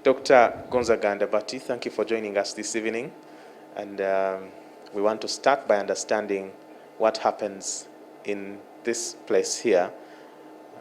Dr. Gonzaga and Andabati, thank you for joining us this evening. And we want to start by understanding what happens in this place here,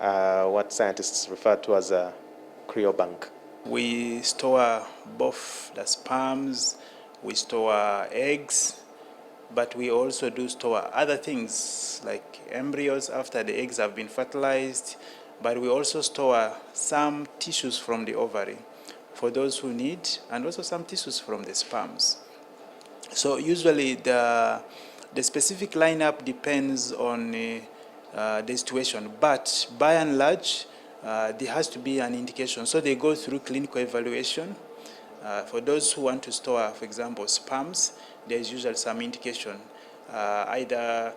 what scientists refer to as a cryobank. We store both the sperms, we store eggs, but we also do store other things like embryos after the eggs have been fertilized, but we also store some tissues from the ovary for those who need, and also some tissues from the sperms. So usually the specific lineup depends on the situation, but by and large, there has to be an indication. So they go through clinical evaluation. For those who want to store, for example, sperms, there's usually some indication. Either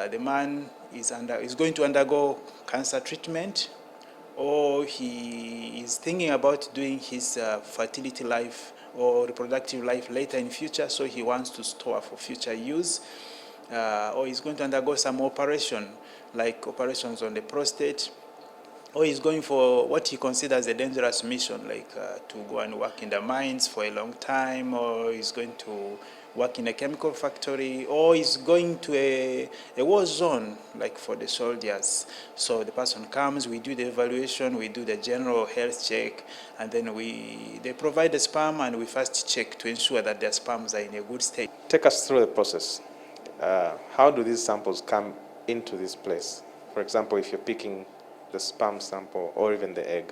the man is going to undergo cancer treatment, or he is thinking about doing his fertility life or reproductive life later in future, so he wants to store for future use, or he's going to undergo some operation, like operations on the prostate, or he's going for what he considers a dangerous mission, like to go and work in the mines for a long time, or he's going to work in a chemical factory, or he's going to a war zone, like for the soldiers. So the person comes, we do the evaluation, we do the general health check, and then they provide the sperm, and we first check to ensure that their sperms are in a good state. Take us through the process. How do these samples come into this place? For example, if you're picking the sperm sample or even the egg,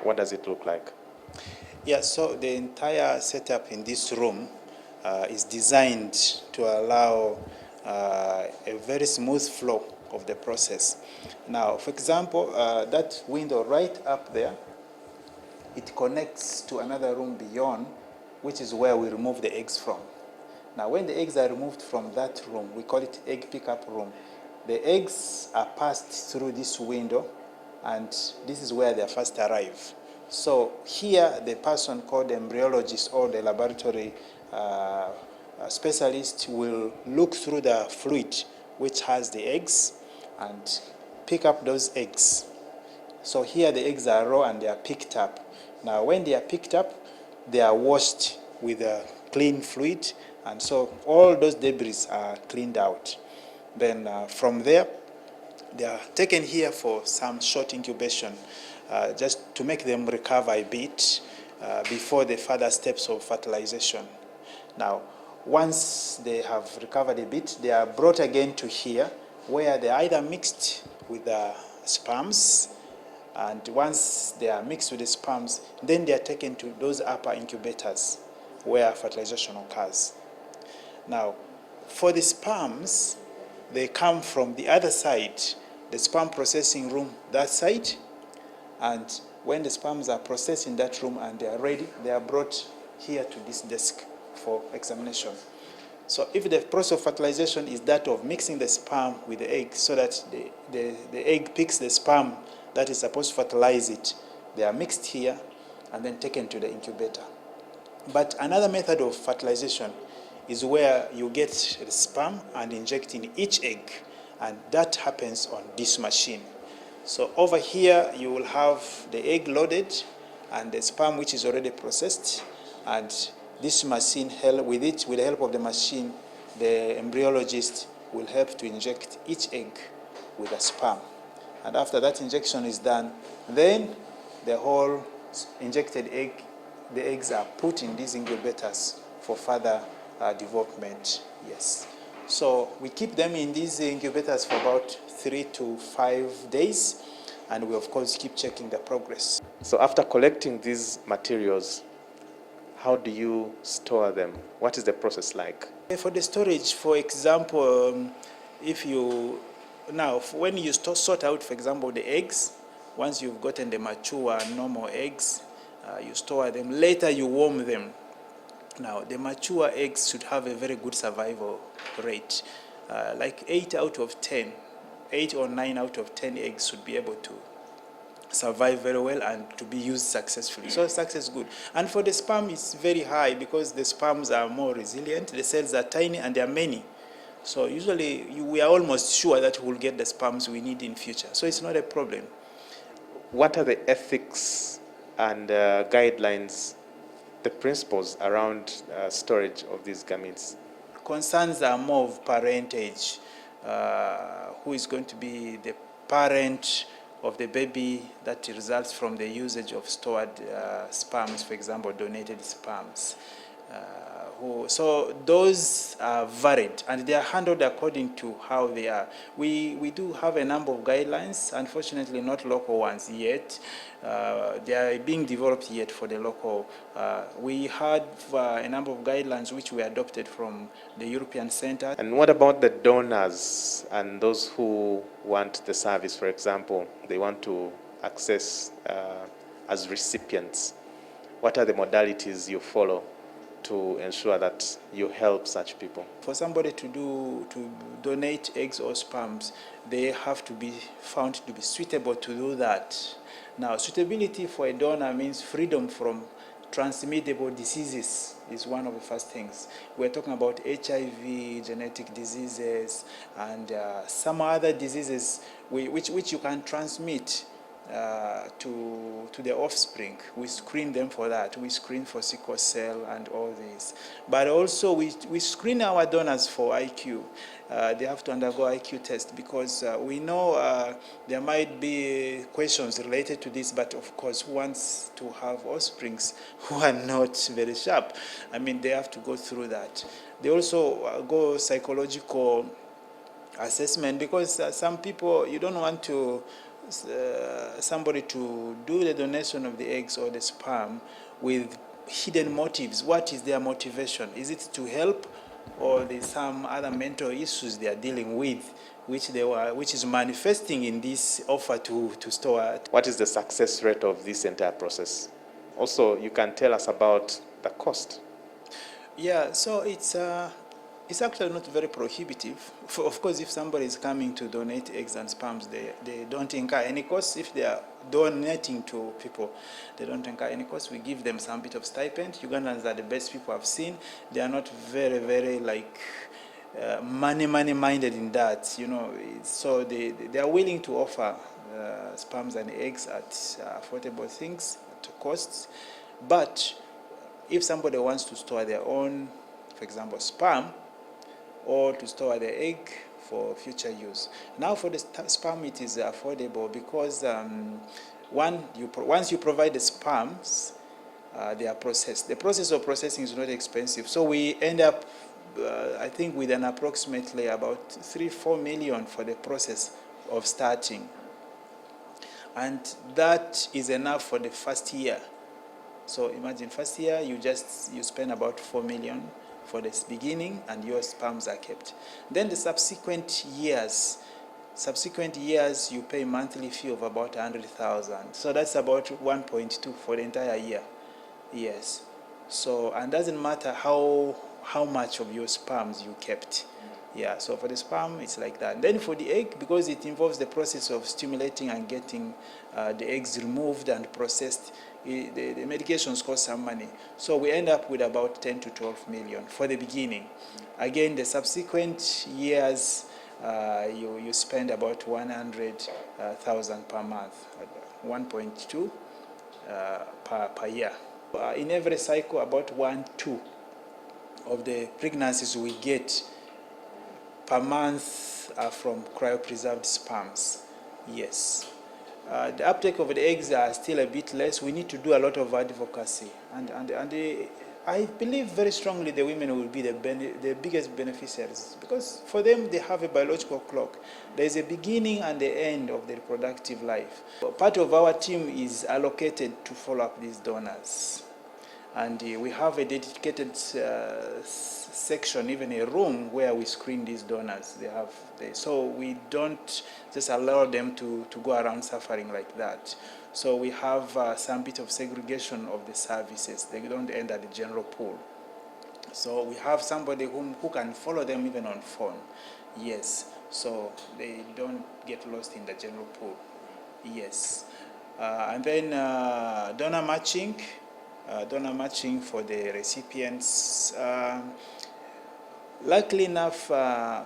what does it look like? Yeah, so the entire setup in this room is designed to allow a very smooth flow of the process. Now, for example, that window right up there, it connects to another room beyond, which is where we remove the eggs from. Now, when the eggs are removed from that room, we call it egg pickup room. The eggs are passed through this window, and this is where they first arrive. So here, the person called the embryologist or the laboratory specialist will look through the fluid which has the eggs and pick up those eggs. So here the eggs are raw and they are picked up. Now when they are picked up, they are washed with a clean fluid, and so all those debris are cleaned out. Then from there, they are taken here for some short incubation, just to make them recover a bit before the further steps of fertilization. Now, once they have recovered a bit, they are brought again to here, where they are either mixed with the sperms, and once they are mixed with the sperms, then they are taken to those upper incubators where fertilization occurs. Now, for the sperms, they come from the other side, the sperm processing room, that side, and when the sperms are processed in that room and they are ready, they are brought here to this desk for examination. So if the process of fertilization is that of mixing the sperm with the egg so that the egg picks the sperm that is supposed to fertilize it, they are mixed here and then taken to the incubator. But another method of fertilization is where you get the sperm and inject in each egg, and that happens on this machine. So over here you will have the egg loaded and the sperm which is already processed, and this machine, with the help of the machine, the embryologist will help to inject each egg with a sperm. And after that injection is done, then the whole injected egg, the eggs are put in these incubators for further development. Yes. So we keep them in these incubators for about 3 to 5 days, and we of course keep checking the progress. So after collecting these materials, how do you store them? What is the process like? For the storage, for example, when you sort out, for example, the eggs, once you've gotten the mature normal eggs, you store them. Later you warm them. Now, the mature eggs should have a very good survival rate. Like 8 or 9 out of 10 eggs should be able to survive very well and to be used successfully. So success is good. And for the sperm, it's very high because the sperms are more resilient. The cells are tiny and there are many. So usually we are almost sure that we'll get the sperms we need in future. So it's not a problem. What are the ethics and guidelines, the principles around storage of these gametes? Concerns are more of parentage. Who is going to be the parent of the baby that results from the usage of stored sperms, for example, donated sperms. So those are varied and they are handled according to how they are. We do have a number of guidelines, unfortunately not local ones yet. They are being developed yet for the local. We had a number of guidelines which we adopted from the European Center. And what about the donors and those who want the service? For example, they want to access as recipients. What are the modalities you follow to ensure that you help such people? For somebody to donate eggs or sperms, they have to be found to be suitable to do that. Now, suitability for a donor means freedom from transmittable diseases is one of the first things. We're talking about HIV, genetic diseases, and some other diseases which you can transmit to the offspring. We screen them for that. We screen for sickle cell and all this. But also we screen our donors for IQ. They have to undergo IQ test because we know there might be questions related to this, but of course who wants to have offsprings who are not very sharp? I mean, they have to go through that. They also go psychological assessment because some people, you don't want to somebody to do the donation of the eggs or the sperm with hidden motives. What is their motivation? Is it to help, or there's some other mental issues they are dealing with, which is manifesting in this offer to store? What is the success rate of this entire process? Also, you can tell us about the cost. Yeah, so it's actually not very prohibitive. Of course, if somebody is coming to donate eggs and sperms, they don't incur any cost. If they are donating to people, they don't incur any cost. We give them some bit of stipend. Ugandans are the best people I've seen. They are not very like money minded in that, you know. So they are willing to offer sperms and eggs at affordable things, at costs. But if somebody wants to store their own, for example, sperm, or to store the egg for future use. Now for the sperm, it is affordable because once you provide the sperms, they are processed. The process of processing is not expensive. So we end up, I think, with an approximately about 3-4 million for the process of starting. And that is enough for the first year. So imagine first year, you spend about 4 million for this beginning, and your sperms are kept. Then the subsequent years, you pay monthly fee of about 100,000. So that's about 1.2 for the entire year. Yes. So, and doesn't matter how much of your sperms you kept. Yeah, so for the sperm, it's like that. Then for the egg, because it involves the process of stimulating and getting the eggs removed and processed, the medications cost some money. So we end up with about 10 to 12 million for the beginning. Again, the subsequent years, you spend about 100,000 per month, 1.2 per year. In every cycle, about 1-2 of the pregnancies we get per month are from cryopreserved sperms. Yes. The uptake of the eggs are still a bit less. We need to do a lot of advocacy. And I believe very strongly the women will be the biggest beneficiaries, because for them, they have a biological clock. There is a beginning and the end of the reproductive life. Part of our team is allocated to follow up these donors. And we have a dedicated section, even a room where we screen these donors. So we don't just allow them to go around suffering like that. So we have some bit of segregation of the services. They don't enter the general pool. So we have somebody who can follow them even on phone. Yes. So they don't get lost in the general pool. Yes. And then donor matching for the recipients. Luckily enough,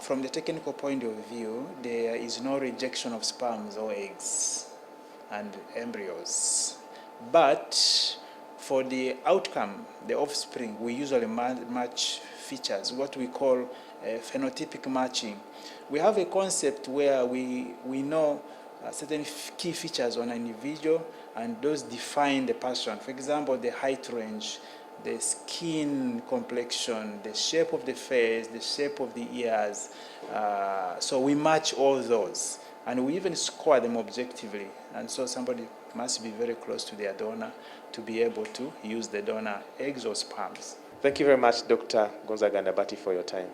from the technical point of view, there is no rejection of sperms or eggs and embryos. But for the outcome, the offspring, we usually match features, what we call phenotypic matching. We have a concept where we know certain key features on an individual, and those define the person. For example, the height range, the skin complexion, the shape of the face, the shape of the ears. So we match all those, and we even score them objectively. And so somebody must be very close to their donor to be able to use the donor eggs or sperms. Thank you very much, Dr. Gonzaga and Andabati, for your time.